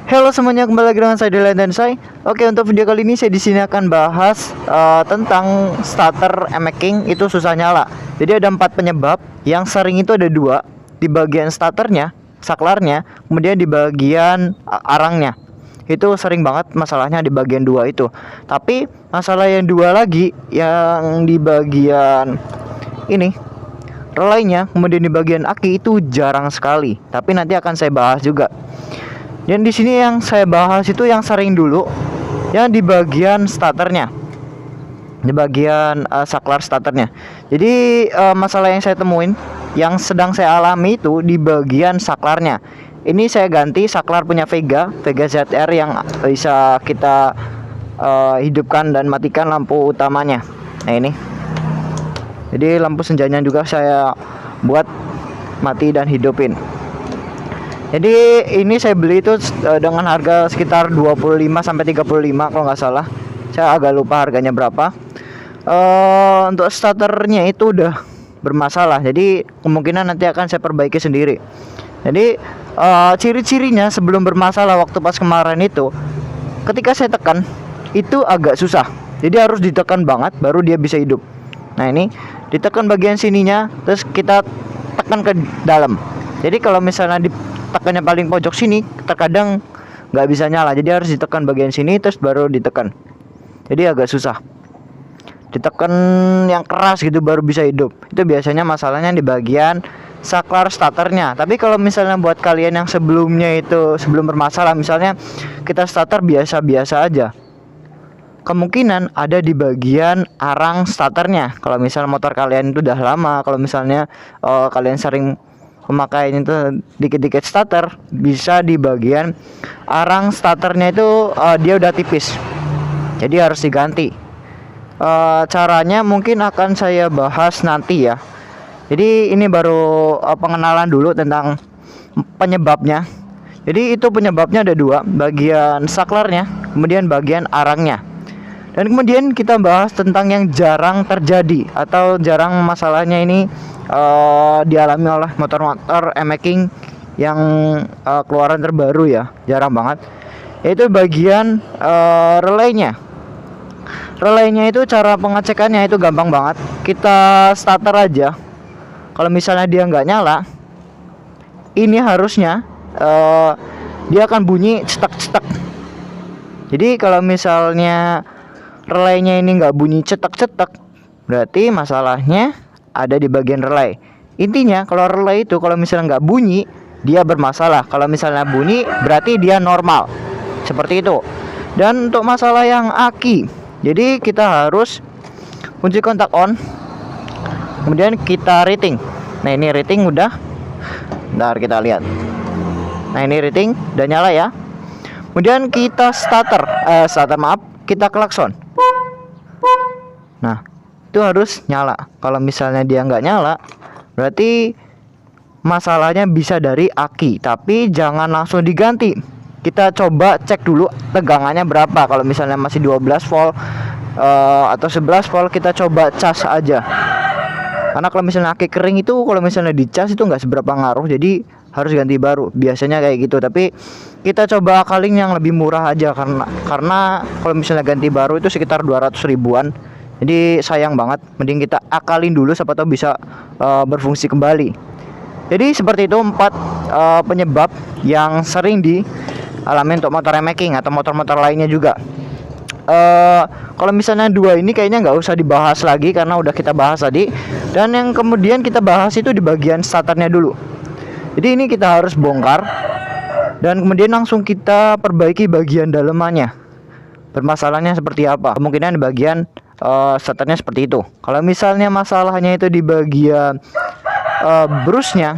Halo semuanya, kembali lagi dengan saya Dylan dan saya. Oke, untuk video kali ini saya di sini akan bahas tentang starter King itu susah nyala. Jadi ada 4 penyebab. Yang sering itu ada 2 di bagian starternya, saklarnya, kemudian di bagian arangnya. Itu sering banget masalahnya di bagian 2 itu. Tapi masalah yang 2 lagi yang di bagian ini relaynya, kemudian di bagian aki itu jarang sekali. Tapi nanti akan saya bahas juga. Dan di sini yang saya bahas itu yang sering dulu, yang di bagian starternya, di bagian saklar starternya. Jadi masalah yang saya temuin, yang sedang saya alami itu di bagian saklarnya. Ini saya ganti saklar punya Vega ZR yang bisa kita hidupkan dan matikan lampu utamanya. Nah ini. Jadi lampu senjanya juga saya buat mati dan hidupin. Jadi ini saya beli itu dengan harga sekitar 25 sampai 35 kalau nggak salah. Saya agak lupa harganya berapa. Untuk starternya itu udah bermasalah. Jadi kemungkinan nanti akan saya perbaiki sendiri. Jadi ciri-cirinya sebelum bermasalah waktu pas kemarin itu, ketika saya tekan itu agak susah. Jadi harus ditekan banget baru dia bisa hidup. Nah ini ditekan bagian sininya, terus kita tekan ke dalam. Jadi kalau misalnya ditekannya paling pojok sini, terkadang nggak bisa nyala. Jadi harus ditekan bagian sini terus baru ditekan. Jadi agak susah. Ditekan yang keras gitu baru bisa hidup. Itu biasanya masalahnya di bagian saklar starternya. Tapi kalau misalnya buat kalian yang sebelumnya itu sebelum bermasalah, misalnya kita starter biasa-biasa aja, kemungkinan ada di bagian arang starternya. Kalau misalnya motor kalian itu udah lama, kalau misalnya kalian sering memakai itu dikit-dikit starter, bisa di bagian arang starternya itu dia udah tipis, jadi harus diganti. Caranya mungkin akan saya bahas nanti ya. Jadi ini baru pengenalan dulu tentang penyebabnya. Jadi itu penyebabnya ada 2, bagian saklarnya, kemudian bagian arangnya. Dan kemudian kita bahas tentang yang jarang terjadi atau jarang masalahnya ini dialami oleh motor-motor King yang keluaran terbaru ya, jarang banget. Yaitu bagian relaynya. Relaynya itu cara pengecekannya itu gampang banget. Kita starter aja. Kalau misalnya dia nggak nyala, ini harusnya dia akan bunyi cetak-cetak. Jadi kalau misalnya relaynya ini nggak bunyi cetak-cetak, berarti masalahnya ada di bagian relay. Intinya kalau relay itu kalau misalnya nggak bunyi, dia bermasalah. Kalau misalnya bunyi, berarti dia normal. Seperti itu. Dan untuk masalah yang aki, jadi kita harus kunci kontak on, kemudian kita rating. Nah ini rating udah. Bentar kita lihat. Nah ini rating udah nyala ya. Kemudian kita kita klakson. Nah itu harus nyala. Kalau misalnya dia nggak nyala, berarti masalahnya bisa dari aki. Tapi jangan langsung diganti. Kita coba cek dulu tegangannya berapa. Kalau misalnya masih 12 volt atau 11 volt, kita coba cas aja. Karena kalau misalnya aki kering itu, kalau misalnya dicas itu nggak seberapa ngaruh, jadi harus ganti baru. Biasanya kayak gitu. Tapi kita coba akalin yang lebih murah aja, karena kalau misalnya ganti baru itu sekitar 200 ribuan. Jadi sayang banget. Mending kita akalin dulu, siapa tahu bisa berfungsi kembali. Jadi seperti itu 4 penyebab yang sering dialami untuk motor King atau motor-motor lainnya juga. Kalau misalnya 2 ini kayaknya nggak usah dibahas lagi karena udah kita bahas tadi. Dan yang kemudian kita bahas itu di bagian starternya dulu. Jadi ini kita harus bongkar dan kemudian langsung kita perbaiki bagian dalemannya. Bermasalahnya seperti apa? Kemungkinan di bagian starternya seperti itu. Kalau misalnya masalahnya itu di bagian brusnya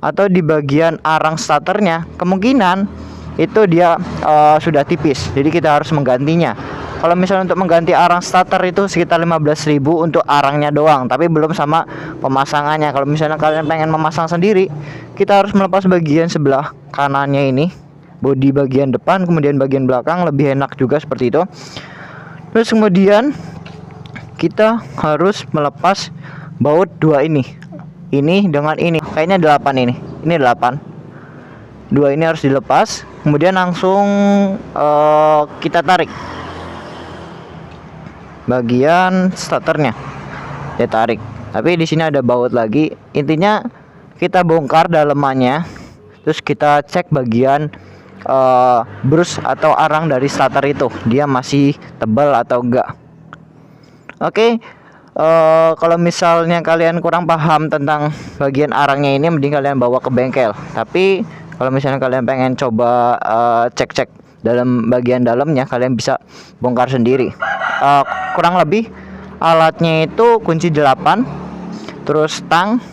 atau di bagian arang starternya, kemungkinan itu dia sudah tipis. Jadi kita harus menggantinya. Kalau misalnya untuk mengganti arang starter itu sekitar 15.000 untuk arangnya doang, tapi belum sama pemasangannya. Kalau misalnya kalian pengen memasang sendiri, kita harus melepas bagian sebelah kanannya ini, bodi bagian depan, kemudian bagian belakang, lebih enak juga seperti itu. Terus kemudian kita harus melepas baut 2 ini dengan ini. Kayaknya 8 ini. Ini 8. dua ini harus dilepas, kemudian langsung kita tarik bagian starternya, ya tarik. Tapi di sini ada baut lagi. Intinya kita bongkar dalemannya, terus kita cek bagian brus atau arang dari starter itu, dia masih tebal atau enggak. Oke. Kalau misalnya kalian kurang paham tentang bagian arangnya ini, mending kalian bawa ke bengkel. Tapi kalau misalnya kalian pengen coba cek-cek dalam bagian dalamnya, kalian bisa bongkar sendiri. Kurang lebih alatnya itu kunci 8, terus tang,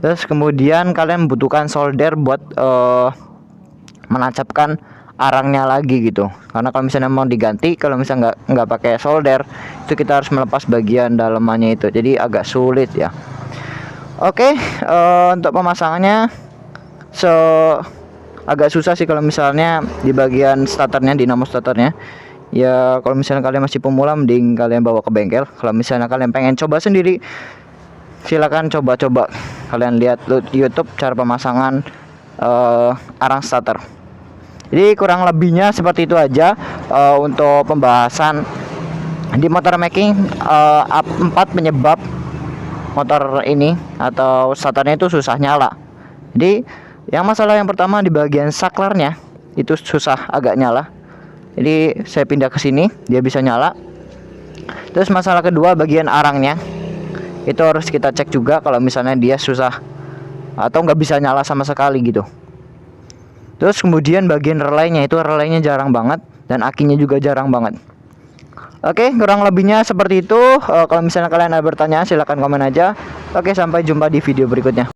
terus kemudian kalian membutuhkan solder buat menancapkan arangnya lagi gitu. Karena kalau misalnya mau diganti, kalau misalnya nggak pakai solder, itu kita harus melepas bagian dalamannya itu, jadi agak sulit ya. Oke, untuk pemasangannya agak susah sih kalau misalnya di bagian starternya, dinamo starternya. Ya kalau misalnya kalian masih pemula, mending kalian bawa ke bengkel. Kalau misalnya kalian pengen coba sendiri, silakan coba-coba. Kalian lihat YouTube cara pemasangan arang starter. Jadi kurang lebihnya seperti itu aja untuk pembahasan di motor making 4 penyebab motor ini atau starternya itu susah nyala. Jadi yang masalah yang pertama di bagian saklarnya itu susah agak nyala. Jadi saya pindah ke sini, dia bisa nyala. Terus masalah kedua bagian arangnya itu harus kita cek juga kalau misalnya dia susah atau nggak bisa nyala sama sekali gitu. Terus kemudian bagian relaynya itu relaynya jarang banget dan akinya juga jarang banget. Oke, kurang lebihnya seperti itu. Kalau misalnya kalian ada bertanya, silahkan komen aja. Oke, sampai jumpa di video berikutnya.